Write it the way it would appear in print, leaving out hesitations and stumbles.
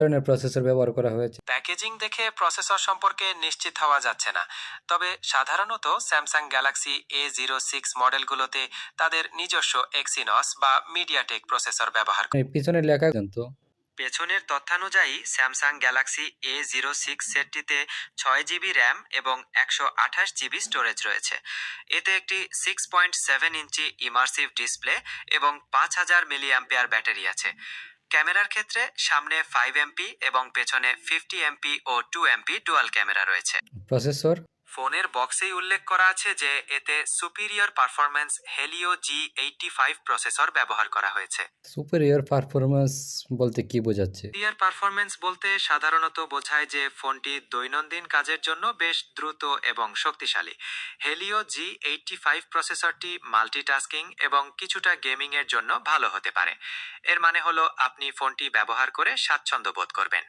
ধরনের প্রসেসর ব্যবহার করা হয়েছে? প্যাকেজিং দেখে প্রসেসর সম্পর্কে নিশ্চিত হওয়া যাচ্ছে না, তবে সাধারণত স্যামসাং গ্যালাক্সি A06 মডেলগুলোতে তাদের নিজস্ব এক্সিনস বা মিডিয়াটেক প্রসেসর ব্যবহার করে। এই পিছনে লেখা জানতো। পেছনের তথ্যানুযায়ী স্যামসাং গ্যালাক্সি A06 সেটটিতে 6 জিবি র্যাম এবং 128 জিবি স্টোরেজ রয়েছে। এতে একটি 6.7 ইঞ্চি ইমার্সিভ ডিসপ্লে এবং 5000 মিলি অ্যাম্পিয়ার ব্যাটারি আছে। ক্যামেরার ক্ষেত্রে সামনে 5 এমপি এবং পেছনে 50 এমপি ও 2 এমপি ডুয়াল ক্যামেরা রয়েছে। প্রসেসর? ফোনের বক্সেই উল্লেখ করা আছে যে এতে superior performance Helio G85 processor ব্যবহার করা হয়েছে। সুপিরিয়র পারফরম্যান্স বলতে কি বোঝাচ্ছে? সুপিরিয়র পারফরম্যান্স বলতে সাধারণত বোঝায় যে ফোনটি দৈনন্দিন কাজের জন্য বেশ দ্রুত এবং শক্তিশালী। হেলিও G85 প্রসেসরটি মাল্টিটাস্কিং এবং কিছুটা গেমিং এর জন্য ভালো হতে পারে। এর মানে হলো আপনি ফোনটি ব্যবহার করে স্বাচ্ছন্দ্য বোধ করবেন।